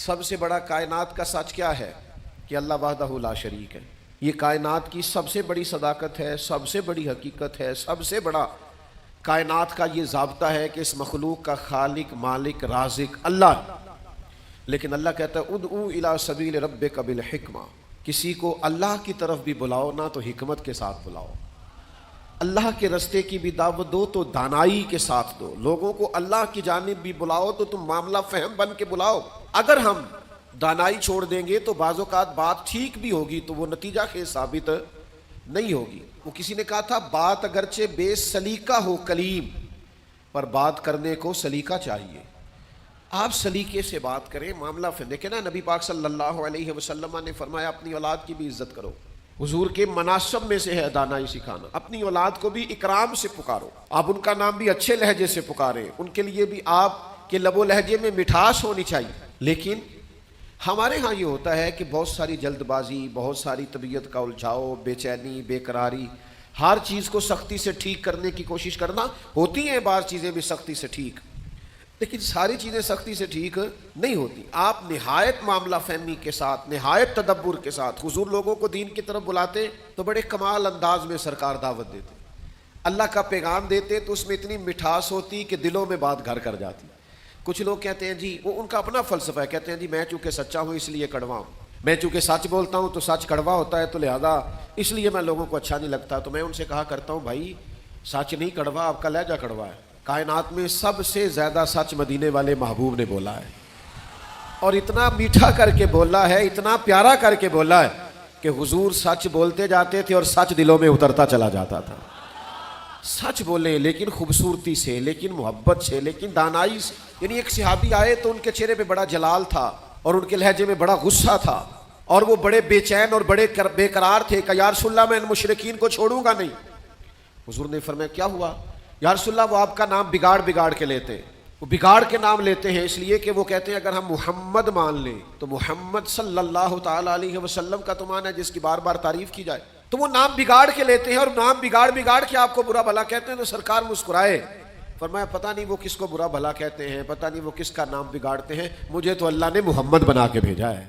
سب سے بڑا کائنات کا سچ کیا ہے کہ اللہ وحدہ لا شریک ہے۔ یہ کائنات کی سب سے بڑی صداقت ہے، سب سے بڑی حقیقت ہے، سب سے بڑا کائنات کا یہ ضابطہ ہے کہ اس مخلوق کا خالق، مالک، رازق اللہ ہے۔ لیکن اللہ کہتا ہے ادعو الی سبیل ربک بالحکمہ، کسی کو اللہ کی طرف بھی بلاؤ نا تو حکمت کے ساتھ بلاؤ، اللہ کے رستے کی بھی دعوت دو تو دانائی کے ساتھ دو، لوگوں کو اللہ کی جانب بھی بلاؤ تو تم معاملہ فہم بن کے بلاؤ۔ اگر ہم دانائی چھوڑ دیں گے تو بعض اوقات بات ٹھیک بھی ہوگی تو وہ نتیجہ خیز ثابت نہیں ہوگی۔ وہ کسی نے کہا تھا بات اگرچہ بے سلیقہ ہو کلیم، پر بات کرنے کو سلیقہ چاہیے، آپ سلیقے سے بات کریں، معاملہ فہم۔ دیکھیں نا نبی پاک صلی اللہ علیہ وسلم نے فرمایا اپنی اولاد کی بھی عزت کرو، حضور کے مناسب میں سے ہے دانائی سکھانا، اپنی اولاد کو بھی اکرام سے پکارو، آپ ان کا نام بھی اچھے لہجے سے پکاریں، ان کے لیے بھی آپ کے لب و لہجے میں مٹھاس ہونی چاہیے۔ لیکن ہمارے ہاں یہ ہوتا ہے کہ بہت ساری جلد بازی، بہت ساری طبیعت کا الجھاؤ، بے چینی، بے قراری، ہر چیز کو سختی سے ٹھیک کرنے کی کوشش کرنا، ہوتی ہیں بعض چیزیں بھی سختی سے ٹھیک، لیکن ساری چیزیں سختی سے ٹھیک نہیں ہوتی۔ آپ نہایت معاملہ فہمی کے ساتھ، نہایت تدبر کے ساتھ حضور لوگوں کو دین کی طرف بلاتے تو بڑے کمال انداز میں سرکار دعوت دیتے، اللہ کا پیغام دیتے تو اس میں اتنی مٹھاس ہوتی کہ دلوں میں بات گھر کر جاتی۔ کچھ لوگ کہتے ہیں جی، وہ ان کا اپنا فلسفہ ہے، کہتے ہیں جی میں چونکہ سچا ہوں اس لیے کڑوا ہوں، میں چونکہ سچ بولتا ہوں تو سچ کڑوا ہوتا ہے تو لہذا اس لیے میں لوگوں کو اچھا نہیں لگتا۔ تو میں ان سے کہا کرتا ہوں بھائی سچ نہیں کڑوا، آپ کا لہجہ کڑوا ہے۔ کائنات میں سب سے زیادہ سچ مدینے والے محبوب نے بولا ہے، اور اتنا میٹھا کر کے بولا ہے، اتنا پیارا کر کے بولا ہے کہ حضور سچ بولتے جاتے تھے اور سچ دلوں میں اترتا چلا جاتا تھا۔ سچ بولیں لیکن خوبصورتی سے، لیکن محبت سے، لیکن دانائی سے۔ یعنی ایک صحابی آئے تو ان کے چہرے پہ بڑا جلال تھا اور ان کے لہجے میں بڑا غصہ تھا، اور وہ بڑے بے چین اور بڑے بے قرار تھے کہ یا رسول اللہ میں ان مشرکین کو چھوڑوں گا نہیں۔ حضور نے فرمایا کیا ہوا؟ یا رسول اللہ وہ آپ کا نام بگاڑ کے لیتے ہیں، وہ بگاڑ کے نام لیتے ہیں اس لیے کہ وہ کہتے ہیں اگر ہم محمد مان لیں تو محمد صلی اللہ تعالیٰ علیہ وسلم کا تو مان ہے جس کی بار بار تعریف کی جائے، تو وہ نام بگاڑ کے لیتے ہیں اور نام بگاڑ کے آپ کو برا بھلا کہتے ہیں۔ تو سرکار مسکرائے، فرمایا پتہ نہیں وہ کس کو برا بھلا کہتے ہیں، پتہ نہیں وہ کس کا نام بگاڑتے ہیں، مجھے تو اللہ نے محمد بنا کے بھیجا ہے۔